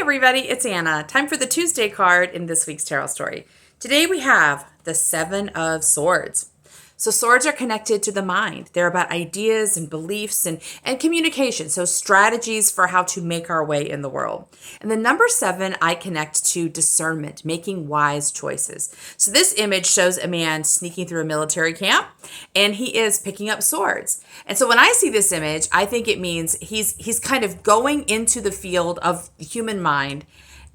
everybody, it's Anna. Time for the Tuesday card in this week's tarot story. Today we have the Seven of Swords. So swords are connected to the mind. They're about ideas and beliefs and communication. So strategies for how to make our way in the world. And the number 7, I connect to discernment, making wise choices. So this image shows a man sneaking through a military camp and he is picking up swords. And so when I see this image, I think it means he's kind of going into the field of the human mind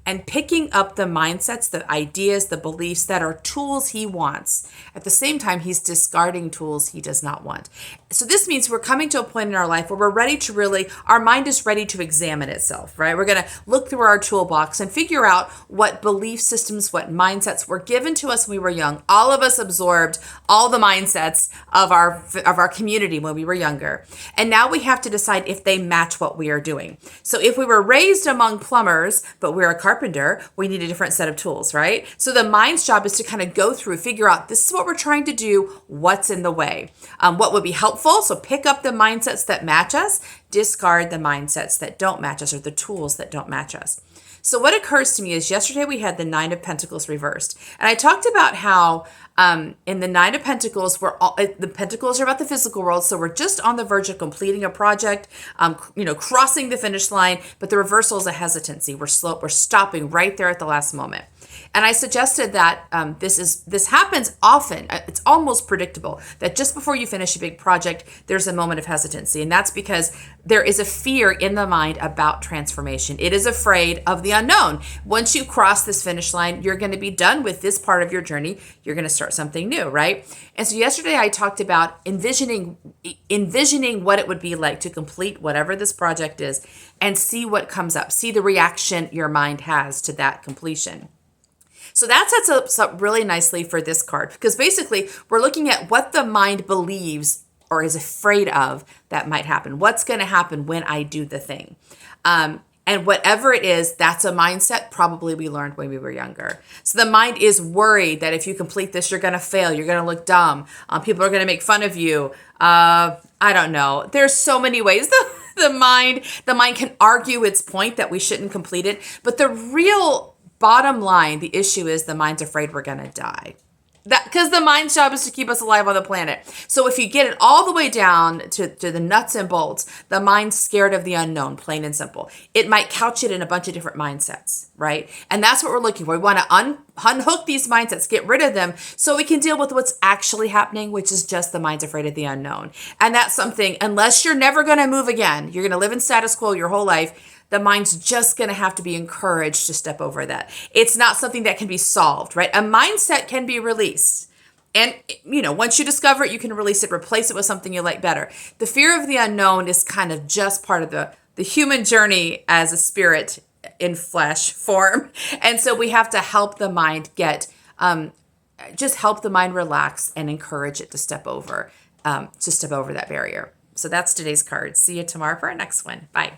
and picking up the mindsets, the ideas, the beliefs that are tools he wants. At the same time, he's discarding tools he does not want. So this means we're coming to a point in our life where we're ready to our mind is ready to examine itself, right? We're going to look through our toolbox and figure out what belief systems, what mindsets were given to us when we were young. All of us absorbed all the mindsets of our community when we were younger. And now we have to decide if they match what we are doing. So if we were raised among plumbers, but we're a carpenter, we need a different set of tools, right? So the mind's job is to kind of go through, figure out this is what we're trying to do, what's in the way, what would be helpful. So pick up the mindsets that match us, discard the mindsets that don't match us or the tools that don't match us. So what occurs to me is yesterday we had the Nine of Pentacles reversed. And I talked about how in the Nine of Pentacles, the Pentacles are about the physical world. So we're just on the verge of completing a project, crossing the finish line. But the reversal is a hesitancy. We're stopping right there at the last moment. And I suggested that this happens often. It's almost predictable that just before you finish a big project, there's a moment of hesitancy. And that's because there is a fear in the mind about transformation. It is afraid of the unknown. Once you cross this finish line, you're going to be done with this part of your journey. You're going to start something new, right? And so yesterday I talked about envisioning what it would be like to complete whatever this project is and see what comes up. See the reaction your mind has to that completion. So that sets us up really nicely for this card because basically we're looking at what the mind believes or is afraid of that might happen. What's going to happen when I do the thing? And whatever it is, that's a mindset probably we learned when we were younger. So the mind is worried that if you complete this, you're going to fail. You're going to look dumb. People are going to make fun of you. I don't know. There's so many ways the mind can argue its point that we shouldn't complete it. But the real bottom line, the issue is the mind's afraid we're going to die. Because the mind's job is to keep us alive on the planet. So if you get it all the way down to the nuts and bolts, the mind's scared of the unknown, plain and simple. It might couch it in a bunch of different mindsets, right? And that's what we're looking for. We want to unhook these mindsets, get rid of them so we can deal with what's actually happening, which is just the mind's afraid of the unknown. And that's something, unless you're never going to move again, you're going to live in status quo your whole life, the mind's just going to have to be encouraged to step over that. It's not something that can be solved, right? A mindset can be released. And, once you discover it, you can release it, replace it with something you like better. The fear of the unknown is kind of just part of the human journey as a spirit in flesh form. And so we have to help the mind help the mind relax and encourage it to step over that barrier. So that's today's card. See you tomorrow for our next one. Bye.